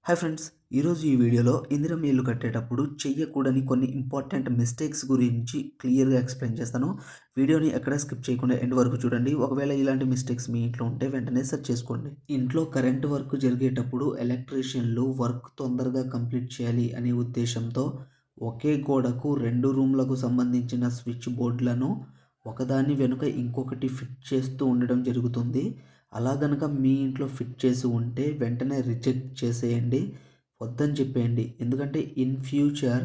Hi friends, ఈరోజు ఈ వీడియోలో ఇందిరమ్మ ఇల్లు కట్టేటప్పుడు చెయ్యకూడని కొన్ని ఇంపార్టెంట్ మిస్టేక్స్ గురించి క్లియర్గా ఎక్స్ప్లెయిన్ చేస్తాను. వీడియోని ఎక్కడ స్కిప్ చేయకుండా ఎండ్ వరకు చూడండి. ఒకవేళ ఇలాంటి మిస్టేక్స్ మీ ఇంట్లో ఉంటే వెంటనే సెర్చ్ చేసుకోండి. ఇంట్లో కరెంట్ వర్క్ జరిగేటప్పుడు ఎలక్ట్రీషియన్లు వర్క్ తొందరగా కంప్లీట్ చేయాలి అనే ఉద్దేశంతో ఒకే గోడకు 2 రూమ్లకు సంబంధించిన స్విచ్ బోర్డులను ఒకదాని వెనుక ఇంకొకటి ఫిట్ చేస్తూ ఉండడం జరుగుతుంది. అలా గనక మీ ఇంట్లో ఫిట్ చేసి ఉంటే వెంటనే రిజెక్ట్ చేసేయండి, వద్దని చెప్పేయండి. ఎందుకంటే ఇన్ ఫ్యూచర్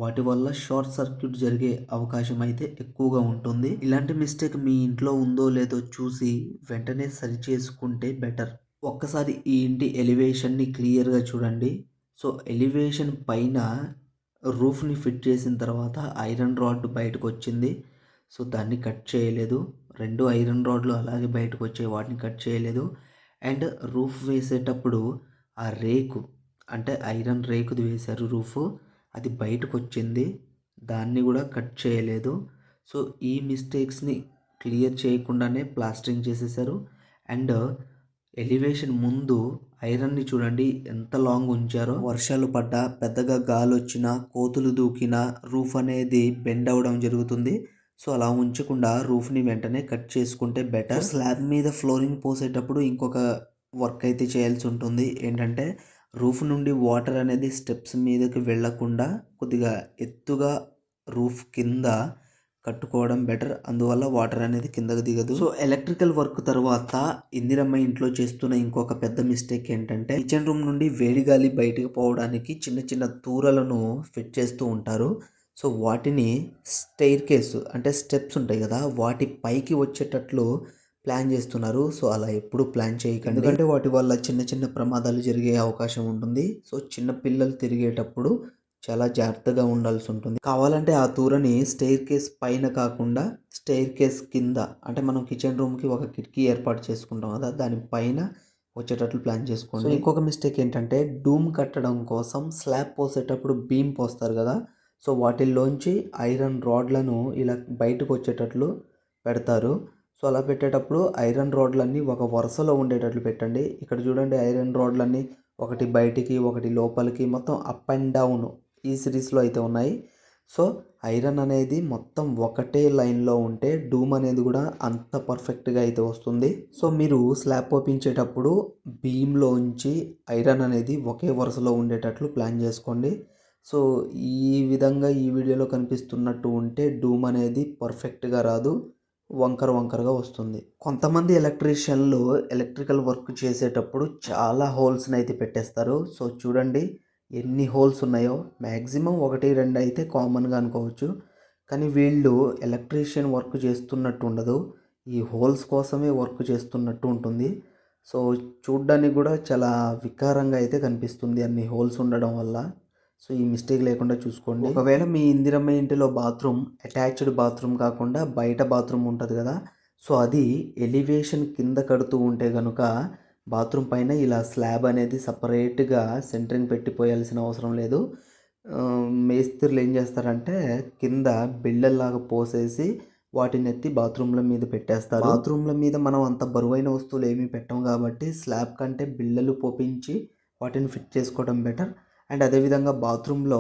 వాటి వల్ల షార్ట్ సర్క్యూట్ జరిగే అవకాశం అయితే ఎక్కువగా ఉంటుంది. ఇలాంటి మిస్టేక్ మీ ఇంట్లో ఉందో లేదో చూసి వెంటనే సరి చేసుకుంటే బెటర్. ఒక్కసారి ఈ ఇంటి ఎలివేషన్ని క్లియర్గా చూడండి. సో ఎలివేషన్ పైన రూఫ్ని ఫిట్ చేసిన తర్వాత ఐరన్ రాడ్ బయటకు వచ్చింది. సో దాన్ని కట్ చేయలేదు. 2 ఐరన్ రాడ్లు అలాగే బయటకు వచ్చాయి, వాటిని కట్ చేయలేదు. అండ్ రూఫ్ వేసేటప్పుడు ఆ రేకు అంటే ఐరన్ రేకుది వేశారు రూఫ్, అది బయటకు వచ్చింది, దాన్ని కూడా కట్ చేయలేదు. సో ఈ మిస్టేక్స్ని క్లియర్ చేయకుండానే ప్లాస్టరింగ్ చేసేసారు. అండ్ ఎలివేషన్ ముందు ఐరన్ని చూడండి ఎంత లాంగ్ ఉంచారో. వర్షాలు పడ్డా, పెద్దగా గాలి వచ్చినా, కోతులు దూకినా రూఫ్ అనేది బెండ్ అవ్వడం జరుగుతుంది. సో అలా ఉంచకుండా రూఫ్ని వెంటనే కట్ చేసుకుంటే బెటర్. స్లాబ్ మీద ఫ్లోరింగ్ పోసేటప్పుడు ఇంకొక వర్క్ అయితే చేయాల్సి ఉంటుంది. ఏంటంటే రూఫ్ నుండి వాటర్ అనేది స్టెప్స్ మీదకి వెళ్ళకుండా కొద్దిగా ఎత్తుగా రూఫ్ కింద కట్టుకోవడం బెటర్. అందువల్ల వాటర్ అనేది కిందకు దిగదు. సో ఎలక్ట్రికల్ వర్క్ తర్వాత ఇందిరమ్మ ఇంట్లో చేస్తున్న ఇంకొక పెద్ద మిస్టేక్ ఏంటంటే కిచెన్ రూమ్ నుండి వేడి గాలి బయటకు పోవడానికి చిన్న చిన్న తూరలను ఫిట్ చేస్తూ ఉంటారు. సో వాటిని స్టెయిర్ కేసు అంటే స్టెప్స్ ఉంటాయి కదా, వాటి పైకి వచ్చేటట్లు ప్లాన్ చేస్తున్నారు. సో అలా ఎప్పుడు ప్లాన్ చేయకండి, ఎందుకంటే వాటి వల్ల చిన్న చిన్న ప్రమాదాలు జరిగే అవకాశం ఉంటుంది. సో చిన్న పిల్లలు తిరిగేటప్పుడు చాలా జాగ్రత్తగా ఉండాల్సి ఉంటుంది. కావాలంటే ఆ తూరని స్టెయిర్ కేస్ పైన కాకుండా స్టెయిర్ కేస్ కింద, అంటే మనం కిచెన్ రూమ్కి ఒక కిటికీ ఏర్పాటు చేసుకుంటాం కదా, దాని పైన వచ్చేటట్లు ప్లాన్ చేసుకోండి. సో ఇంకొక మిస్టేక్ ఏంటంటే డూమ్ కట్టడం కోసం స్లాబ్ పోసేటప్పుడు బీమ్ పోస్తారు కదా, సో వాటిల్లోంచి ఐరన్ రాడ్లను ఇలా బయటకు వచ్చేటట్లు పెడతారు. సో అలా పెట్టేటప్పుడు ఐరన్ రాడ్లన్నీ ఒక వరుసలో ఉండేటట్లు పెట్టండి. ఇక్కడ చూడండి, ఐరన్ రాడ్లన్నీ ఒకటి బయటికి ఒకటి లోపలికి మొత్తం అప్ అండ్ డౌన్ ఈ సిరీస్లో అయితే ఉన్నాయి. సో ఐరన్ అనేది మొత్తం ఒకటే లైన్లో ఉంటే డూమ్ అనేది కూడా అంత పర్ఫెక్ట్గా అయితే వస్తుంది. సో మీరు స్లాబ్ పోపించేటప్పుడు బీమ్లోంచి ఐరన్ అనేది ఒకే వరుసలో ఉండేటట్లు ప్లాన్ చేసుకోండి. సో ఈ విధంగా ఈ వీడియోలో కనిపిస్తున్నట్టు ఉంటే డూమ్ అనేది పర్ఫెక్ట్గా రాదు, వంకర వంకరగా వస్తుంది. కొంతమంది ఎలక్ట్రీషియన్లు ఎలక్ట్రికల్ వర్క్ చేసేటప్పుడు చాలా హోల్స్ని అయితే పెట్టేస్తారు. సో చూడండి ఎన్ని హోల్స్ ఉన్నాయో, మ్యాక్సిమం 1-2 అయితే కామన్గా అనుకోవచ్చు. కానీ వీళ్ళు ఎలక్ట్రీషియన్ వర్క్ చేస్తున్నట్టు ఉండదు, ఈ హోల్స్ కోసమే వర్క్ చేస్తున్నట్టు ఉంటుంది. సో చూడ్డానికి కూడా చాలా వికారంగా అయితే కనిపిస్తుంది అన్ని హోల్స్ ఉండడం వల్ల. సో ఈ మిస్టేక్ లేకుండా చూసుకోండి. ఒకవేళ మీ ఇందిరమ్మ ఇంటిలో బాత్రూమ్ అటాచ్డ్ బాత్రూమ్ కాకుండా బయట బాత్రూమ్ ఉంటుంది కదా, సో అది ఎలివేషన్ కింద కడుతూ ఉంటే కనుక బాత్రూమ్ పైన ఇలా స్లాబ్ అనేది సపరేట్గా సెంటరింగ్ పెట్టిపోయాల్సిన అవసరం లేదు. మేస్త్రీలు ఏం చేస్తారంటే కింద బిళ్ళల్లాగా పోసేసి వాటిని ఎత్తి బాత్రూమ్ల మీద పెట్టేస్తారు. బాత్రూమ్ల మీద మనం అంత బరువైన వస్తువులు ఏమీ పెట్టం కాబట్టి స్లాబ్ కంటే బిళ్ళలు పోపించి వాటిని ఫిట్ చేసుకోవడం బెటర్. అండ్ అదేవిధంగా బాత్రూంలో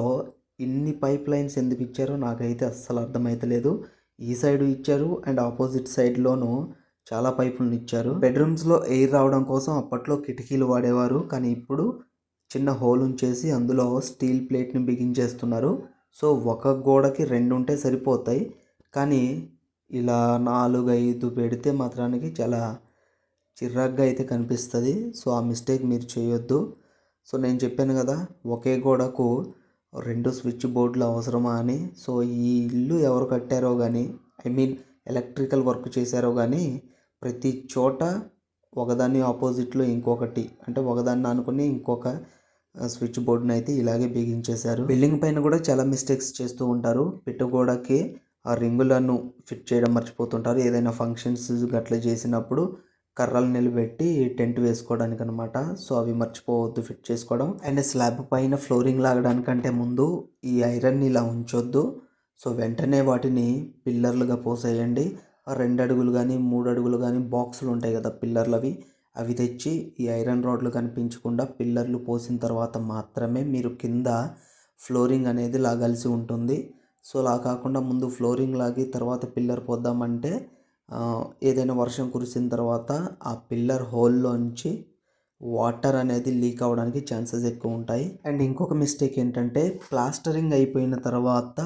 ఇన్ని పైప్ లైన్స్ ఎందుకు ఇచ్చారో నాకైతే అస్సలు అర్థమైతలేదు. ఈ సైడ్ ఇచ్చారు అండ్ ఆపోజిట్ సైడ్లోనూ చాలా పైపులను ఇచ్చారు. బెడ్రూమ్స్లో ఎయిర్ రావడం కోసం అప్పట్లో కిటికీలు వాడేవారు, కానీ ఇప్పుడు చిన్న హోల్ ఉంచేసి అందులో స్టీల్ ప్లేట్ని బిగించేస్తున్నారు. సో ఒక గోడకి 2 ఉంటే సరిపోతాయి, కానీ ఇలా 4-5 పెడితే మాత్రానికి చాలా చిరాగ్గా అయితే కనిపిస్తుంది. సో ఆ మిస్టేక్ మీరు చేయొద్దు. సో నేను చెప్పాను కదా, ఒకే గోడకు 2 స్విచ్ బోర్డులు అవసరమా అని. సో ఈ ఇల్లు ఎవరు కట్టారో కానీ, ఐ మీన్ ఎలక్ట్రికల్ వర్క్ చేశారో కానీ ప్రతి చోట ఒకదాన్ని ఆపోజిట్లో ఇంకొకటి, అంటే ఒకదాన్ని అనుకుని ఇంకొక స్విచ్ బోర్డుని అయితే ఇలాగే బిగించేశారు. బిల్డింగ్ పైన కూడా చాలా మిస్టేక్స్ చేస్తూ ఉంటారు. పిట్టగోడకి ఆ రింగులను ఫిట్ చేయడం మర్చిపోతుంటారు. ఏదైనా ఫంక్షన్స్ గట్లా చేసినప్పుడు కర్రలు నిలబెట్టి టెంట్ వేసుకోవడానికి అనమాట. సో అవి మర్చిపోవద్దు ఫిట్ చేసుకోవడం. అండ్ స్లాబ్ పైన ఫ్లోరింగ్ లాగడానికంటే ముందు ఈ ఐరన్ని ఇలా ఉంచొద్దు. సో వెంటనే వాటిని పిల్లర్లుగా పోసేయండి. 2 అడుగులు కానీ 3 అడుగులు కానీ బాక్సులు ఉంటాయి కదా పిల్లర్లు, అవి తెచ్చి ఈ ఐరన్ రాడ్లు కనిపించకుండా పిల్లర్లు పోసిన తర్వాత మాత్రమే మీరు కింద ఫ్లోరింగ్ అనేది లాగాల్సి ఉంటుంది. సో అలా కాకుండా ముందు ఫ్లోరింగ్ లాగి తర్వాత పిల్లర్ పోద్దామంటే ఏదైనా వర్షం కురిసిన తర్వాత ఆ పిల్లర్ హోల్లోంచి వాటర్ అనేది లీక్ అవ్వడానికి ఛాన్సెస్ ఎక్కువ ఉంటాయి. అండ్ ఇంకొక మిస్టేక్ ఏంటంటే ప్లాస్టరింగ్ అయిపోయిన తర్వాత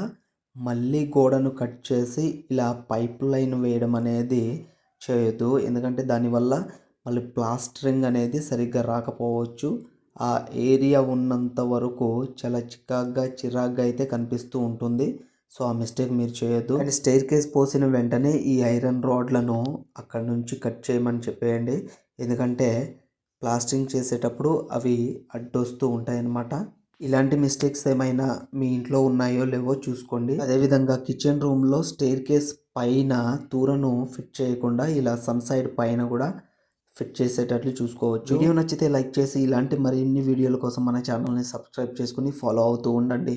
మళ్ళీ గోడను కట్ చేసి ఇలా పైప్ లైన్ వేయడం అనేది చేయొద్దు. ఎందుకంటే దానివల్ల మళ్ళీ ప్లాస్టరింగ్ అనేది సరిగ్గా రాకపోవచ్చు. ఆ ఏరియా ఉన్నంత వరకు చాలా చిరాగ్గా అయితే కనిపిస్తూ ఉంటుంది. సో ఆ మిస్టేక్ మీరు చేయొద్దు. అండ్ స్టెయిర్ కేస్ పోసిన వెంటనే ఈ ఐరన్ రాడ్లను అక్కడ నుంచి కట్ చేయమని చెప్పేయండి. ఎందుకంటే ప్లాస్టరింగ్ చేసేటప్పుడు అవి అడ్డొస్తూ ఉంటాయన్నమాట. ఇలాంటి మిస్టేక్స్ ఏమైనా మీ ఇంట్లో ఉన్నాయో లేవో చూసుకోండి. అదేవిధంగా కిచెన్ రూమ్లో స్టెయిర్ కేస్ పైన తూరను ఫిట్ చేయకుండా ఇలా సన్ సైడ్ పైన కూడా ఫిట్ చేసేటట్లు చూసుకోవచ్చు. వీడియో నచ్చితే లైక్ చేసి ఇలాంటి మరిన్ని వీడియోల కోసం మన ఛానల్ని సబ్స్క్రైబ్ చేసుకుని ఫాలో అవుతూ ఉండండి.